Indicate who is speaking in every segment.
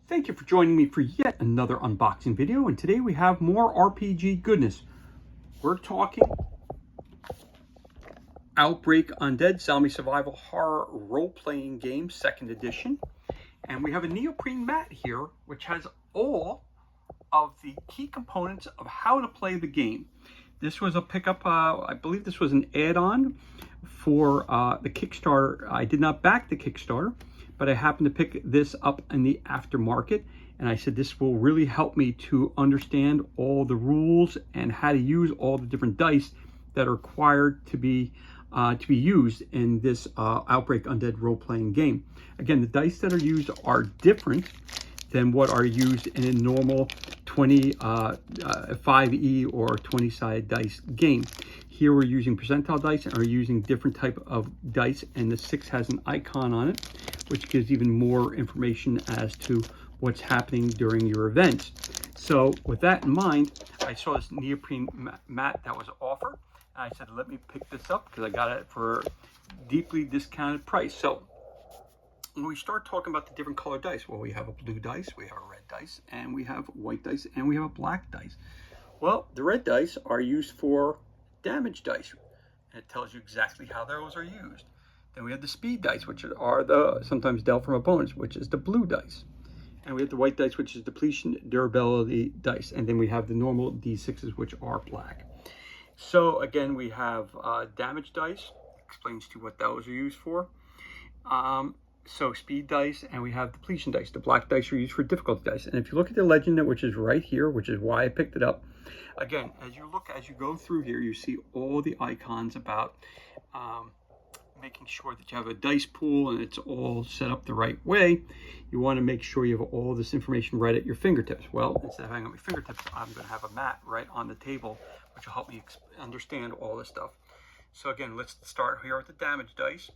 Speaker 1: Thank you for joining me for yet another unboxing video, and today we have more RPG goodness. We're talking Outbreak Undead Zombie Survival Horror Role-Playing Game, 2nd edition. And we have a Neoprene mat here, which has all of the key components of how to play the game. This was a pickup, I believe this was an add-on for the Kickstarter. I did not back the Kickstarter, but I happened to pick this up in the aftermarket, and I said this will really help me to understand all the rules and how to use all the different dice that are required to be used in this Outbreak Undead role-playing game. Again, the dice that are used are different than what are used in a normal 5e or 20-sided dice game. Here we're using percentile dice and are using different type of dice, and the 6 has an icon on it, which gives even more information as to what's happening during your events. So with that in mind, I saw this Neoprene mat that was offered, and I said, let me pick this up because I got it for a deeply discounted price. So when we start talking about the different colored dice, well, we have a blue dice, we have a red dice, and we have white dice, and we have a black dice. Well, the red dice are used for damage dice, and it tells you exactly how those are used. Then we have the speed dice, which are the sometimes dealt from opponents, which is the blue dice. And we have the white dice, which is depletion durability dice. And then we have the normal D6s, which are black. So again, we have damage dice, explains to you what those are used for. So speed dice, and we have depletion dice. The black dice are used for difficulty dice. And if you look at the legend, which is right here, which is why I picked it up, again, as you go through here, you see all the icons about making sure that you have a dice pool and it's all set up the right way. You want to make sure you have all this information right at your fingertips. Well, instead of having at my fingertips, I'm going to have a mat right on the table, which will help me understand all this stuff. So again, let's start here with the damage dice.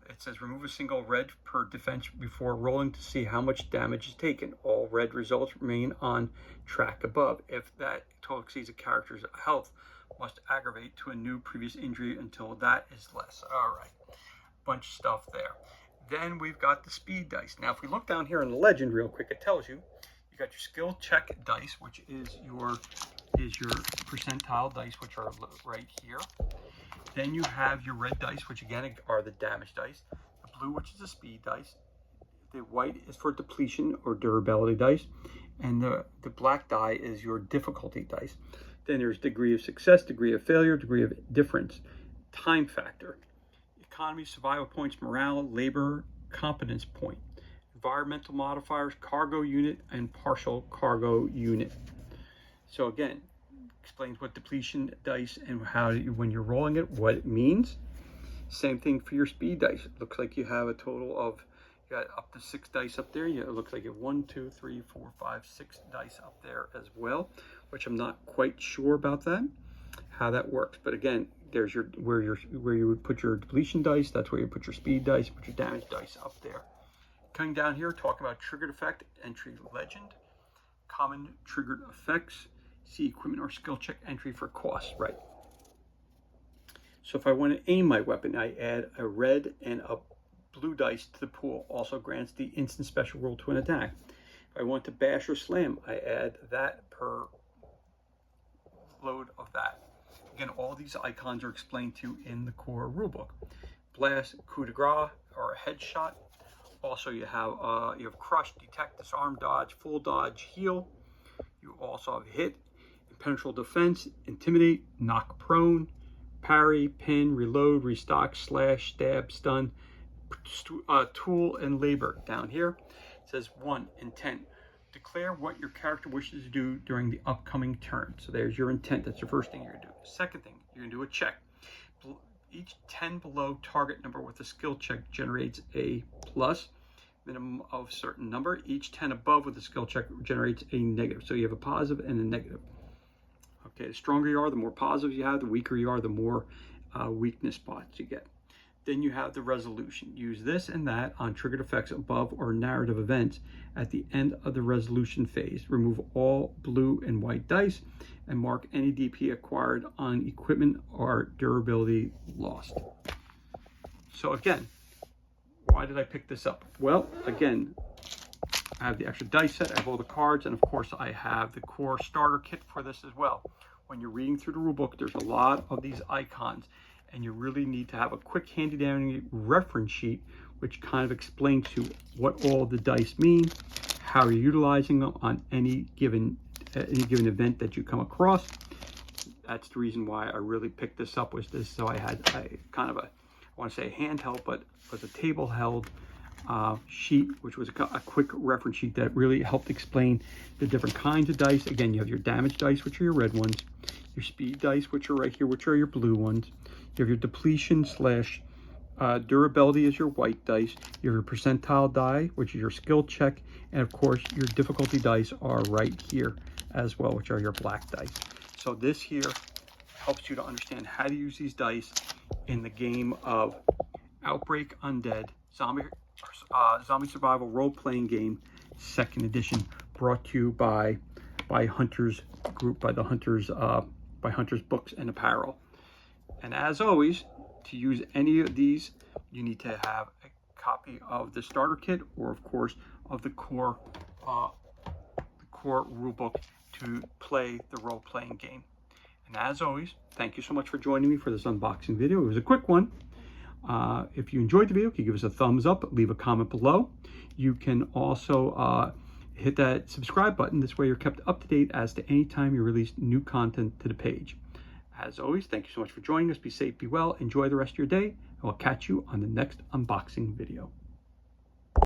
Speaker 1: It says remove a single red per defense before rolling to see how much damage is taken. All red results remain on track above. If that total exceeds a character's health, must aggravate to a new previous injury until that is less. All right, bunch of stuff there. Then we've got the speed dice. Now, if we look down here in the legend real quick, it tells you got your skill check dice, which is your percentile dice, which are right here. Then you have your red dice, which again are the damage dice. The blue, which is the speed dice. The white is for depletion or durability dice. And the black die is your difficulty dice. Then there's degree of success, degree of failure, degree of difference, time factor, economy, survival points, morale, labor, competence point, environmental modifiers, cargo unit, and partial cargo unit. So again, explains what depletion dice and how when you're rolling it, what it means. Same thing for your speed dice. It looks like you have a total of, you got up to 6 dice up there. It looks like you have 1, 2, 3, 4, 5, 6 dice up there as well, which I'm not quite sure about that, how that works. But again, there's where you would put your depletion dice. That's where you put your speed dice, put your damage dice up there. Coming down here, talking about triggered effect, entry legend, common triggered effects, see equipment or skill check entry for costs, right? So if I want to aim my weapon, I add a red and a blue dice to the pool. Also grants the instant special roll to an attack. If I want to bash or slam, I add that per load of that. Again, all these icons are explained to you in the core rulebook. Blast, coup de grace, or a headshot. Also, you have crush, detect, disarm, dodge, full dodge, heal. You also have hit, impenetrable defense, intimidate, knock prone, parry, pin, reload, restock, slash, stab, stun, tool, and labor. Down here it says 1, intent. Declare what your character wishes to do during the upcoming turn. So there's your intent. That's the first thing you're going to do. Second thing, you're going to do a check. Each 10 below target number with a skill check generates a plus, minimum of a certain number. Each 10 above with a skill check generates a negative. So you have a positive and a negative. Okay, the stronger you are, the more positives you have. The weaker you are, the more weakness spots you get. Then you have the resolution. Use this and that on triggered effects above or narrative events at the end of the resolution phase. Remove all blue and white dice and mark any DP acquired on equipment or durability lost. So again, why did I pick this up? Well, again, I have the extra dice set, I have all the cards, and of course I have the core starter kit for this as well. When you're reading through the rule book, there's a lot of these icons, and you really need to have a quick handy dandy reference sheet which kind of explains to you what all the dice mean, how you're utilizing them on any given event that you come across. That's the reason why I really picked this up, was this, so I had kind of a, I want to say handheld, but was a table held sheet, which was a quick reference sheet that really helped explain the different kinds of dice. Again, you have your damage dice, which are your red ones, your speed dice, which are right here, which are your blue ones. You have your depletion slash durability is your white dice. You have your percentile die, which is your skill check, and of course your difficulty dice are right here as well, which are your black dice. So this here helps you to understand how to use these dice in the game of Outbreak Undead Zombie Survival Role-Playing Game, 2nd edition, brought to you by Hunters Group, by Hunters Books and Apparel. And as always, to use any of these, you need to have a copy of the starter kit, or of course of the core rule book to play the role-playing game. And as always, thank you so much for joining me for this unboxing video. It was a quick one. If you enjoyed the video, can you give us a thumbs up, leave a comment below. You can also hit that subscribe button. This way you're kept up to date as to any time you release new content to the page. As always, thank you so much for joining us. Be safe, be well, enjoy the rest of your day, and we'll catch you on the next unboxing video.